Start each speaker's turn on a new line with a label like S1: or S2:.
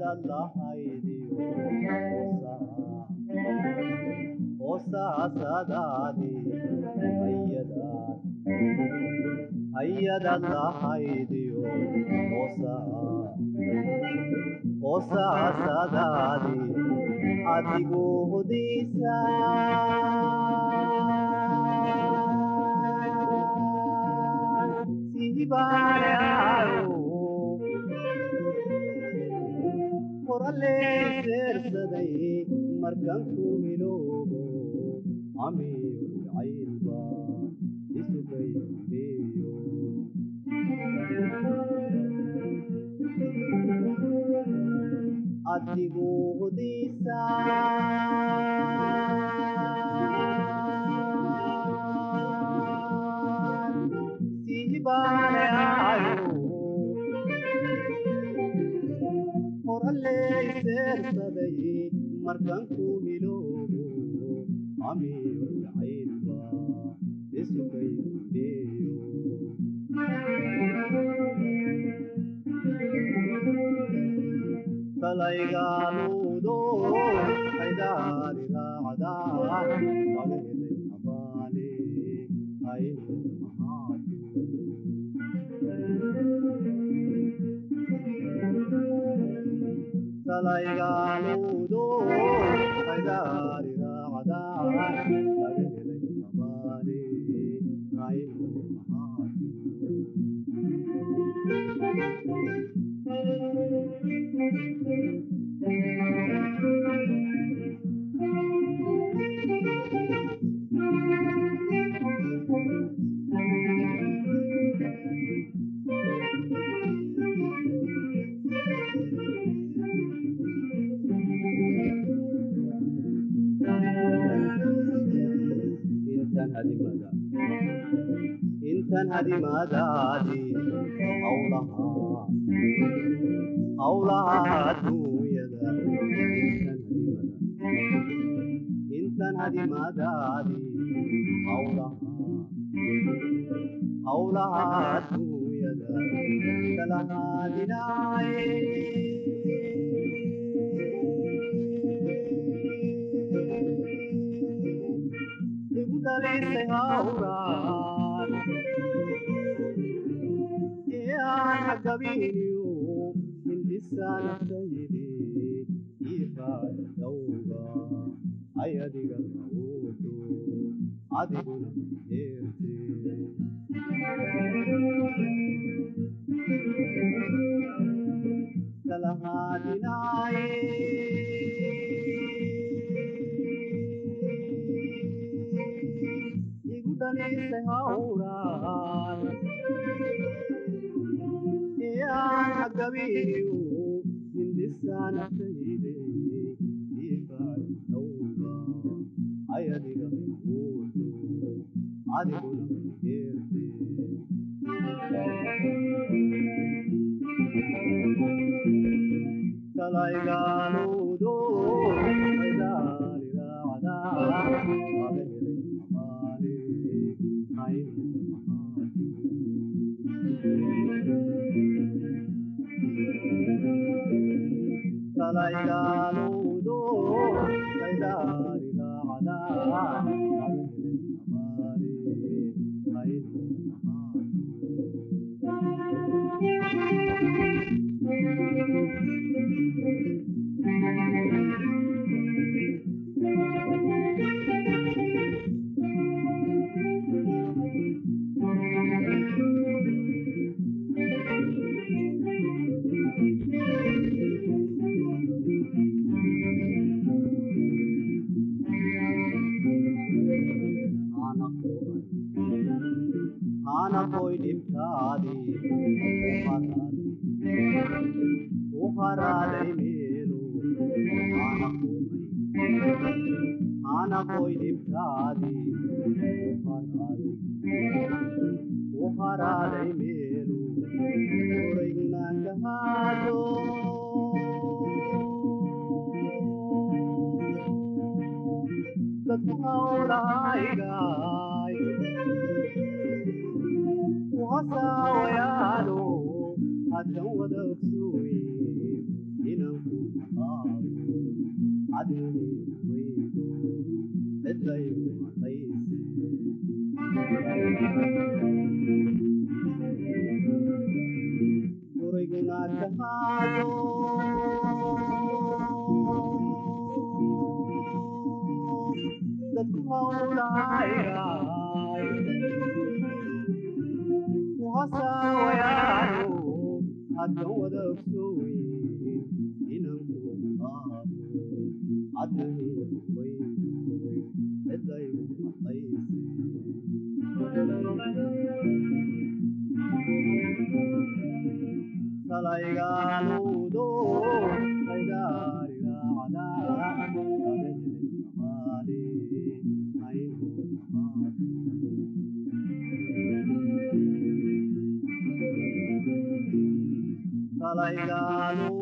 S1: ayadallahaydiyo hoosaasadaadi ayadallahaydiyo hoosaasadaadi adigu hudisa sihibaaleayo qoraley seersaday markaan ku hiloobo amiyo jacaylba isugaybeeyo adigu hudisa sihibaaleayo qoraley seersaday markaan ku hiloobo amiyo jacaylba isugaybeeyo falaygaluudo haydaari raacdaa lageelay abaale aynu ahaatu falaygaluudo haydaari raacdaa lageelay abaale aynu ahaatu intan hadimaadaadi hawlaha adduunyada intan hadimaadaadi hawlaha adduunyada kala haadinaaye igu dhalisay hawraan ee aan hagabiniyo hindisaanaftaydi iifaadawga ay adiga awoodo adiguna heerte kala haadinaaye igu dhalisay hawraan ee aan hagabiniyo hindisaanaftaydi iifaadawga ay adiga awoodo adiguna heerte falaygaluudo haydaari raacdaa lageelay abaale aynu ahaatu falaygaluudo haydaari raacdaa lageelay abaale aynu anakoy dhibtaadi u haraaday meelu anakoy dhibtaadi u haraaday meelu orayguna kahaado dadku hawlahaygay u hasaawayaalo haddan wada ogsuuye inanku qaabo cadni weydo cidlaygu adayse guriguna kahaado dadku hawlaayay ku hasaawayaano haddan wada ogsowe inanku qaabo cadni weydo cidlaygu adayse salaygaluudo qaydaarilaacda adeheleamaale aynu ahaato salaygaluudo